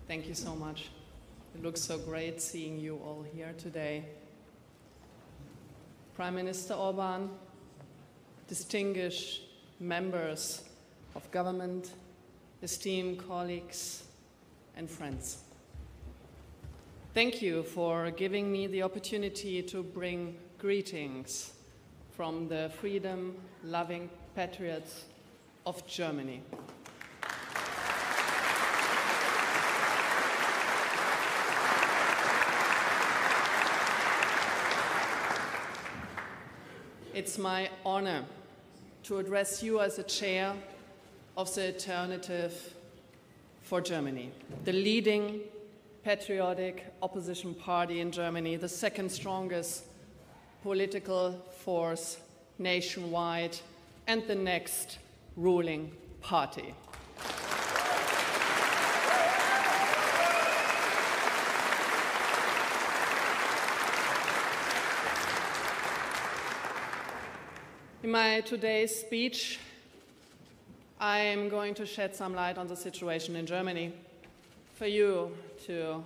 Thank you so much. It looks so great seeing you all here today. Prime Minister Orban, distinguished members of government, esteemed colleagues and friends. Thank you for giving me the opportunity to bring greetings from the freedom-loving patriots of Germany. It's my honor to address you as the chair of the Alternative for Germany, the leading patriotic opposition party in Germany, the second strongest political force nationwide, and the next ruling party. In my today's speech, I am going to shed some light on the situation in Germany for you to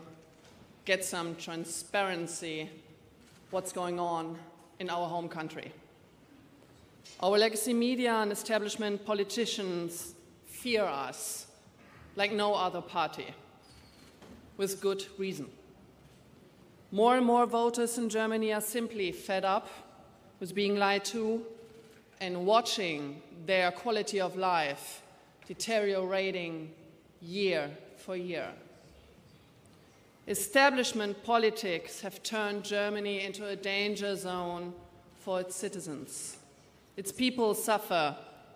get some transparency what's going on in our home country. Our legacy media and establishment politicians fear us like no other party, with good reason. More and more voters in Germany are simply fed up with being lied to and watching their quality of life deteriorating year for year. Establishment politics have turned Germany into a danger zone for its citizens. Its people suffer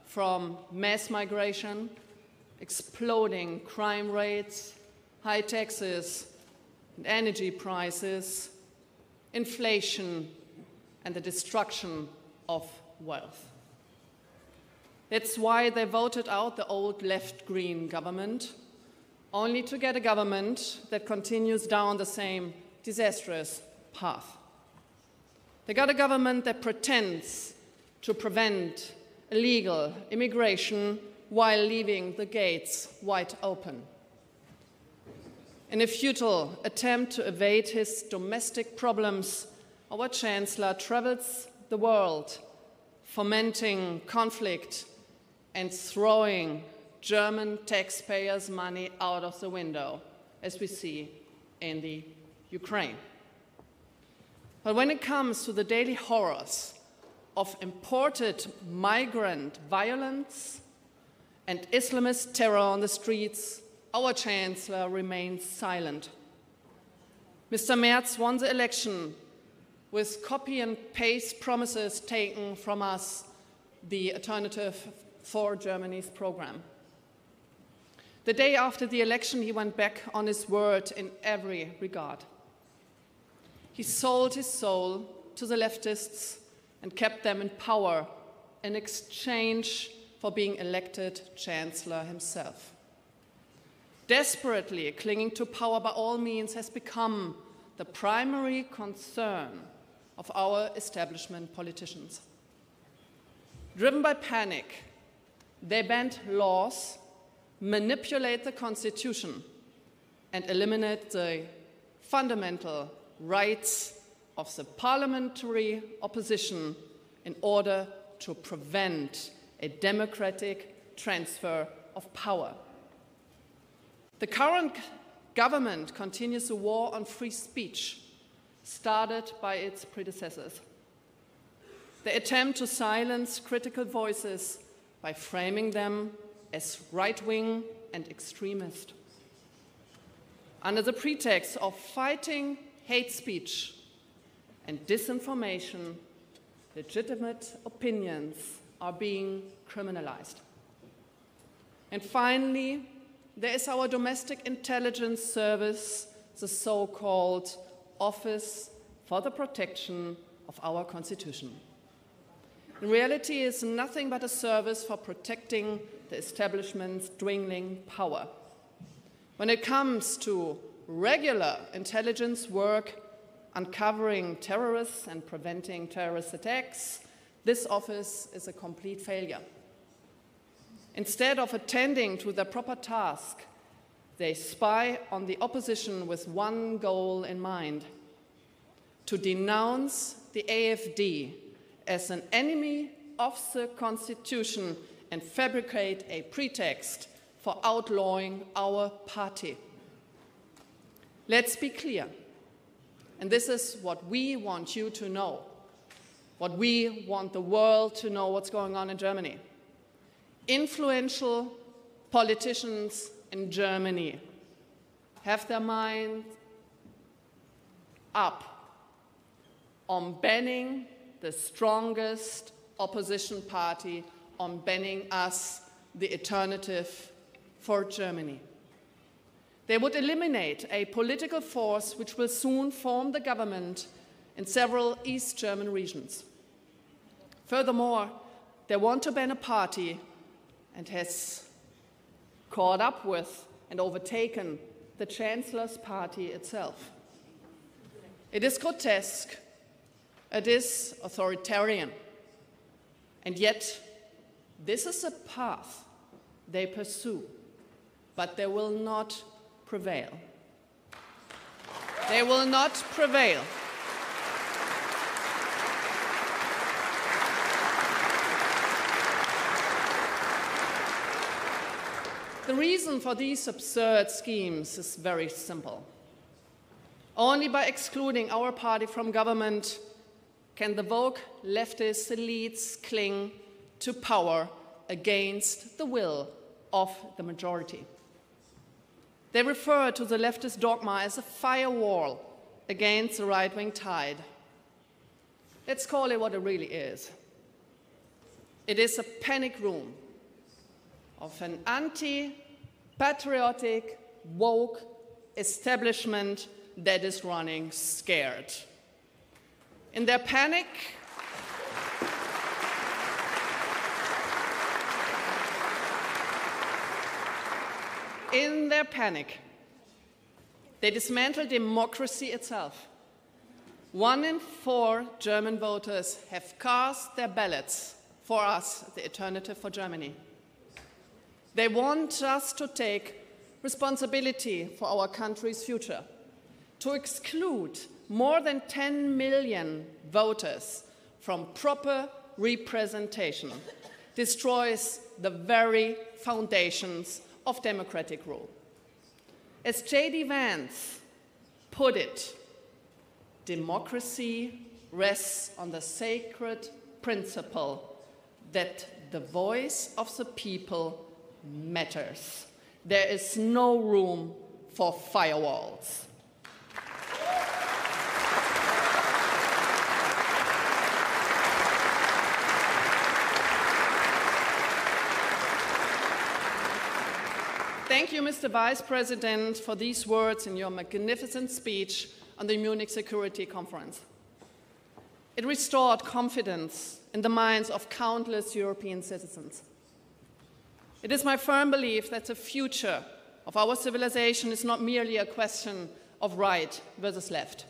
from mass migration, exploding crime rates, high taxes and energy prices, inflation, and the destruction of wealth. That's why they voted out the old left-green government, only to get a government that continues down the same disastrous path. They got a government that pretends to prevent illegal immigration while leaving the gates wide open. In a futile attempt to evade his domestic problems, our Chancellor travels the world, fomenting conflict and throwing German taxpayers' money out of the window, as we see in the Ukraine. But when it comes to the daily horrors of imported migrant violence and Islamist terror on the streets, our Chancellor remains silent. Mr. Merz won the election with copy and paste promises taken from us, the Alternative for Germany's program. The day after the election, he went back on his word in every regard. He sold his soul to the leftists and kept them in power in exchange for being elected Chancellor himself. Desperately clinging to power by all means has become the primary concern of our establishment politicians. Driven by panic, they bend laws, manipulate the Constitution, and eliminate the fundamental rights of the parliamentary opposition in order to prevent a democratic transfer of power. The current government continues a war on free speech, started by its predecessors. They attempt to silence critical voices by framing them as right-wing and extremist. Under the pretext of fighting hate speech and disinformation, legitimate opinions are being criminalized. And finally, there is our domestic intelligence service, the so-called Office for the Protection of our Constitution. In reality, it is nothing but a service for protecting the establishment's dwindling power. When it comes to regular intelligence work, uncovering terrorists and preventing terrorist attacks, this office is a complete failure. Instead of attending to the proper task, They spy on the opposition with one goal in mind: to denounce the AfD as an enemy of the Constitution and fabricate a pretext for outlawing our party. Let's be clear, and this is what we want you to know, what we want the world to know what's going on in Germany. Influential politicians in Germany have their mind up on banning the strongest opposition party, on banning us, the alternative for Germany. They would eliminate a political force which will soon form the government in several East German regions. Furthermore, they want to ban a party and has caught up with and overtaken the Chancellor's party itself. It is grotesque, it is authoritarian, and yet this is a path they pursue, but they will not prevail. They will not prevail. The reason for these absurd schemes is very simple. Only by excluding our party from government can the woke leftist elites cling to power against the will of the majority. They refer to the leftist dogma as a firewall against the right-wing tide. Let's call it what it really is. It is a panic room of an anti-patriotic, woke establishment that is running scared. In their panic, they dismantle democracy itself. 1 in 4 German voters have cast their ballots for us, the alternative for Germany. They want us to take responsibility for our country's future, to exclude more than 10 million voters from proper representation, destroys the very foundations of democratic rule. As J.D. Vance put it, democracy rests on the sacred principle that the voice of the people matters. There is no room for firewalls. Thank you, Mr. Vice President, for these words in your magnificent speech on the Munich Security Conference. It restored confidence in the minds of countless European citizens. It is my firm belief that the future of our civilization is not merely a question of right versus left.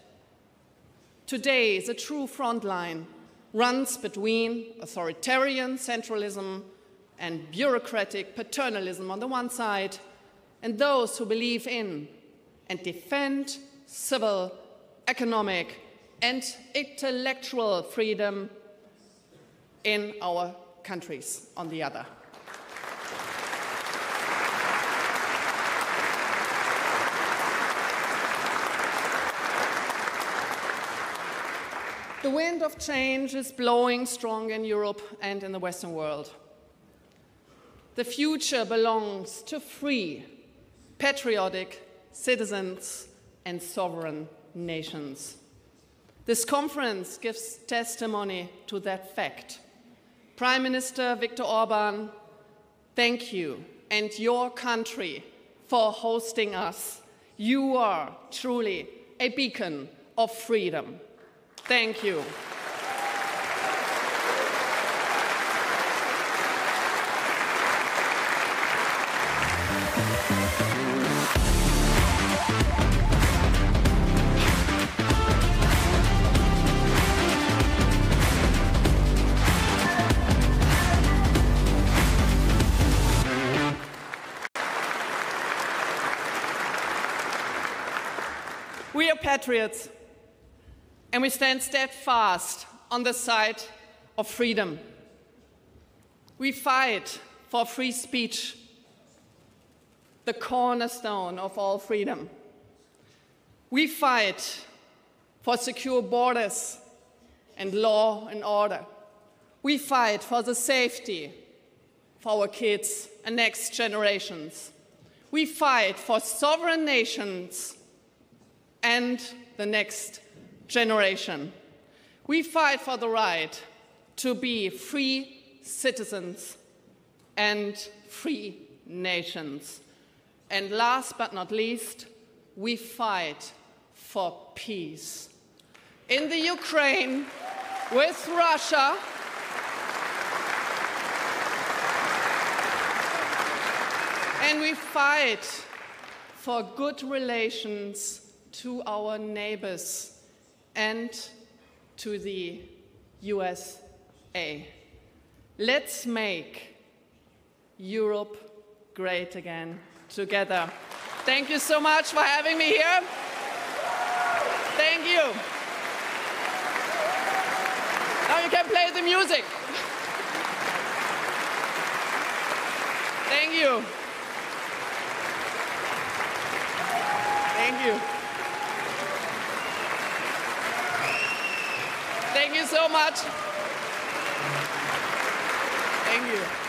Today, the true front line runs between authoritarian centralism and bureaucratic paternalism on the one side, and those who believe in and defend civil, economic, and intellectual freedom in our countries on the other. The wind of change is blowing strong in Europe and in the Western world. The future belongs to free, patriotic citizens and sovereign nations. This conference gives testimony to that fact. Prime Minister Viktor Orban, thank you and your country for hosting us. You are truly a beacon of freedom. Thank you. We are patriots, and we stand steadfast on the side of freedom. We fight for free speech, the cornerstone of all freedom. We fight for secure borders and law and order. We fight for the safety for our kids and next generations. We fight for sovereign nations and the next generation. We fight for the right to be free citizens and free nations. And last but not least, we fight for peace. In the Ukraine, with Russia, and we fight for good relations to our neighbors and to the USA. Let's make Europe great again together. Thank you so much for having me here. Thank you. Now you can play the music. Thank you. Thank you. Thank you so much. Thank you.